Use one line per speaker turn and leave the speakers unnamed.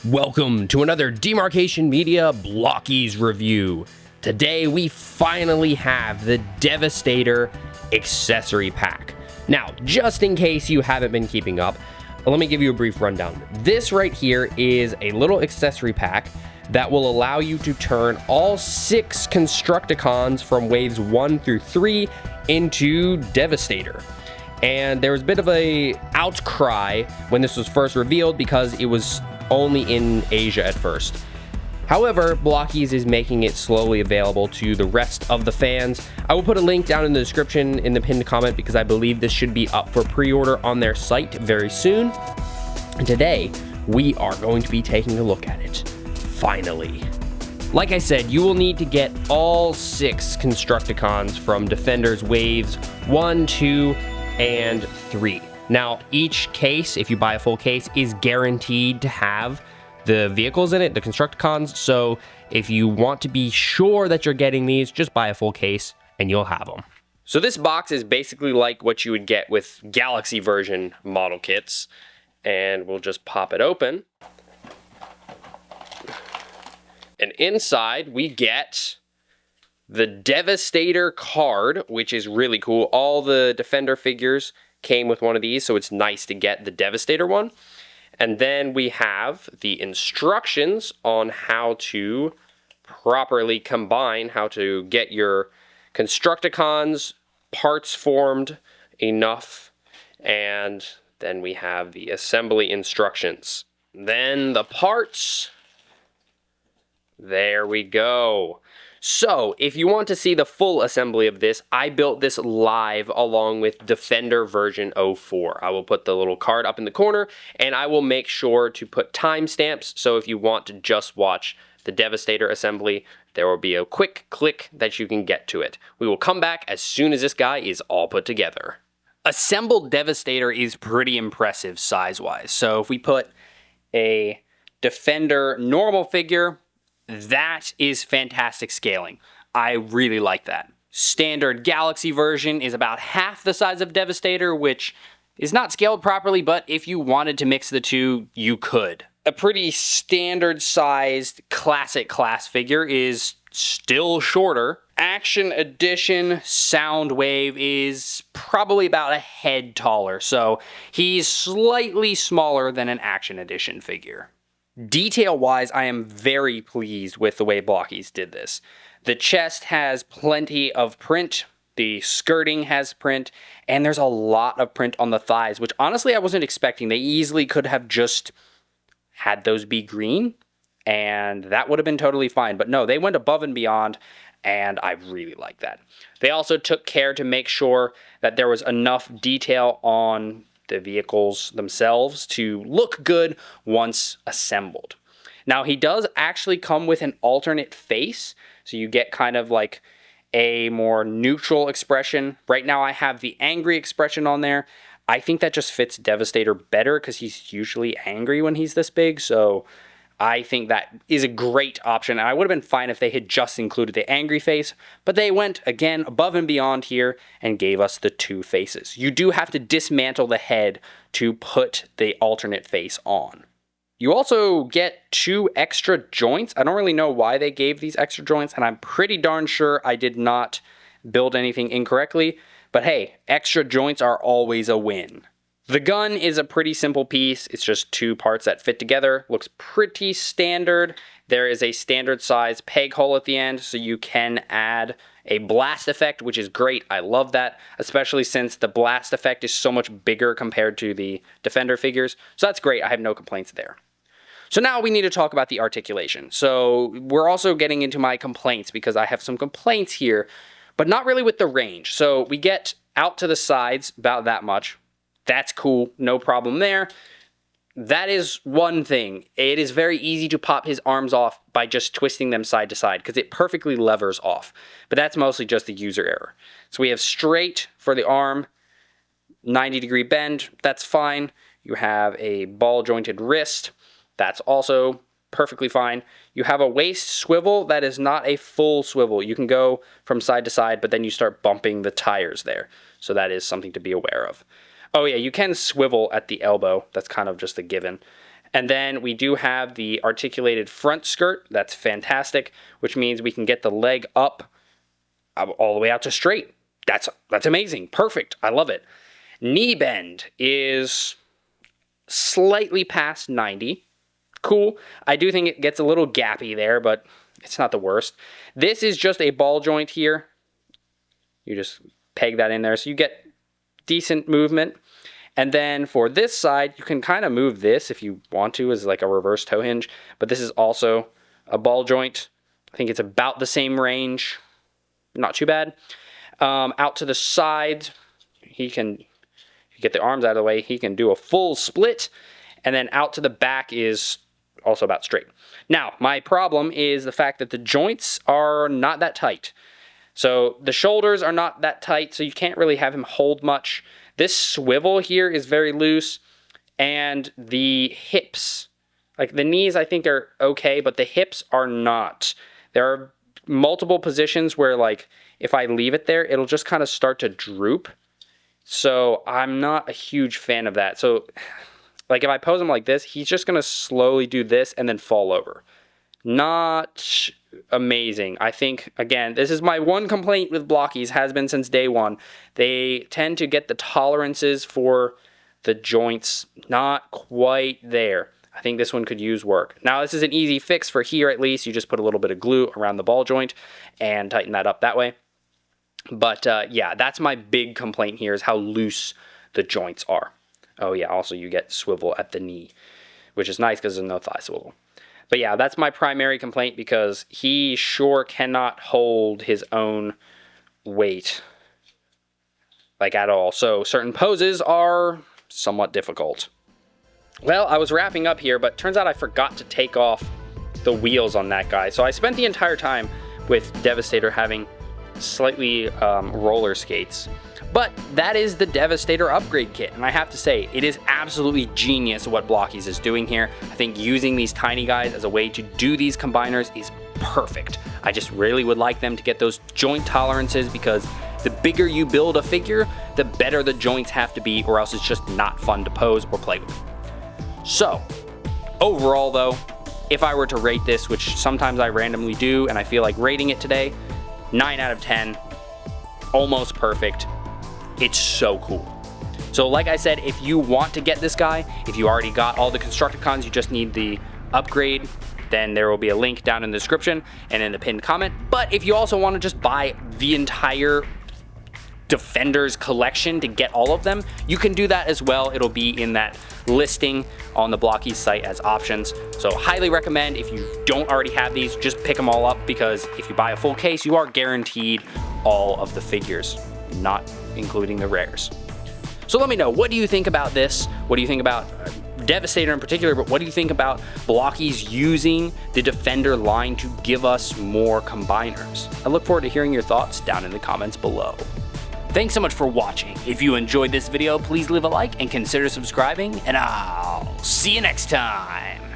Welcome to another Demarcation Media Blokees review. Today we finally have the Devastator accessory pack. Now, just in case you haven't been keeping up, let me give you a brief rundown. This right here is a little accessory pack that will allow you to turn all 6 Constructicons from waves 1 through 3 into Devastator. And there was a bit of a outcry when this was first revealed because it was only in Asia at first. However, Blokees is making it slowly available to the rest of the fans. I will put a link down in the description in the pinned comment because I believe this should be up for pre-order on their site very soon. And today, we are going to be taking a look at it. Finally. Like I said, you will need to get all 6 Constructicons from Defender's waves 1, 2, and 3. Now, each case, if you buy a full case, is guaranteed to have the vehicles in it, the Constructicons. So if you want to be sure that you're getting these, just buy a full case and you'll have them. So this box is basically like what you would get with Galaxy version model kits. And we'll just pop it open. And inside we get the Devastator card, which is really cool. All the Defender figures came with one of these, so it's nice to get the Devastator one. And then we have the instructions on how to properly combine, how to get your Constructicons parts formed enough. And then we have the assembly instructions. Then the parts. There we go. So, if you want to see the full assembly of this, I built this live along with Defender version 04. I will put the little card up in the corner, and I will make sure to put timestamps, so if you want to just watch the Devastator assembly, there will be a quick click that you can get to it. We will come back as soon as this guy is all put together. Assembled Devastator is pretty impressive size-wise. So, if we put a Defender normal figure, that is fantastic scaling. I really like that. Standard Galaxy version is about half the size of Devastator, which is not scaled properly, but if you wanted to mix the two, you could. A pretty standard sized classic class figure is still shorter. Action Edition Soundwave is probably about a head taller, so he's slightly smaller than an Action Edition figure. Detail-wise, I am very pleased with the way Blokees did this. The chest has plenty of print, the skirting has print, and there's a lot of print on the thighs, which honestly I wasn't expecting. They easily could have just had those be green, and that would have been totally fine. But no, they went above and beyond, and I really like that. They also took care to make sure that there was enough detail on the vehicles themselves to look good once assembled. Now, he does actually come with an alternate face, so you get kind of like a more neutral expression. Right now I have the angry expression on there. I think that just fits Devastator better because he's usually angry when he's this big, so I think that is a great option. And I would have been fine if they had just included the angry face, but they went, again, above and beyond here and gave us the 2 faces. You do have to dismantle the head to put the alternate face on. You also get 2 extra joints. I don't really know why they gave these extra joints, and I'm pretty darn sure I did not build anything incorrectly, but hey, extra joints are always a win. The gun is a pretty simple piece. It's just 2 parts that fit together. Looks pretty standard. There is a standard size peg hole at the end, so you can add a blast effect, which is great. I love that, especially since the blast effect is so much bigger compared to the Defender figures. So that's great. I have no complaints there. So now we need to talk about the articulation. So we're also getting into my complaints because I have some complaints here, but not really with the range. So we get out to the sides about that much. That's cool, no problem there. That is one thing. It is very easy to pop his arms off by just twisting them side to side because it perfectly levers off. But that's mostly just a user error. So we have straight for the arm, 90-degree bend, that's fine. You have a ball-jointed wrist, that's also perfectly fine. You have a waist swivel that is not a full swivel. You can go from side to side, but then you start bumping the tires there. So that is something to be aware of. Oh yeah, you can swivel at the elbow. That's kind of just a given. And then we do have the articulated front skirt. That's fantastic, which means we can get the leg up all the way out to straight. That's amazing. Perfect. I love it. Knee bend is slightly past 90. Cool. I do think it gets a little gappy there, but it's not the worst. This is just a ball joint here. You just peg that in there, so you get decent movement. And then for this side, you can kind of move this if you want to as like a reverse toe hinge, but this is also a ball joint. I think it's about the same range. Not too bad. Out to the side, he can get the arms out of the way. He can do a full split. And then out to the back is also about straight. Now, my problem is the fact that the joints are not that tight. So the shoulders are not that tight, so you can't really have him hold much. This swivel here is very loose, and the hips, like the knees I think are okay, but the hips are not. There are multiple positions where like if I leave it there, it'll just kind of start to droop. So I'm not a huge fan of that. So like if I pose him like this, he's just going to slowly do this and then fall over. Not amazing. I think, again, this is my one complaint with Blokees, has been since day one. They tend to get the tolerances for the joints not quite there. I think this one could use work. Now, this is an easy fix for here at least. You just put a little bit of glue around the ball joint and tighten that up that way. But yeah, that's my big complaint here is how loose the joints are. Oh yeah, also you get swivel at the knee, which is nice because there's no thigh swivel. But yeah, that's my primary complaint because he sure cannot hold his own weight, like at all. So certain poses are somewhat difficult. Well, I was wrapping up here, but turns out I forgot to take off the wheels on that guy. So I spent the entire time with Devastator having slightly roller skates. But that is the Devastator upgrade kit, and I have to say, it is absolutely genius what Blokees is doing here. I think using these tiny guys as a way to do these combiners is perfect. I just really would like them to get those joint tolerances because the bigger you build a figure, the better the joints have to be, or else it's just not fun to pose or play with. So, overall though, if I were to rate this, which sometimes I randomly do, and I feel like rating it today, 9 out of 10, almost perfect. It's so cool. So like I said, if you want to get this guy, if you already got all the Constructicons, you just need the upgrade, then there will be a link down in the description and in the pinned comment. But if you also want to just buy the entire Defenders collection to get all of them, you can do that as well. It'll be in that listing on the Blokees site as options. So highly recommend, if you don't already have these, just pick them all up, because if you buy a full case, you are guaranteed all of the figures, not including the rares. So let me know, what do you think about this? What do you think about Devastator in particular, but what do you think about Blokees using the Defender line to give us more combiners? I look forward to hearing your thoughts down in the comments below. Thanks so much for watching. If you enjoyed this video, please leave a like and consider subscribing, and I'll see you next time.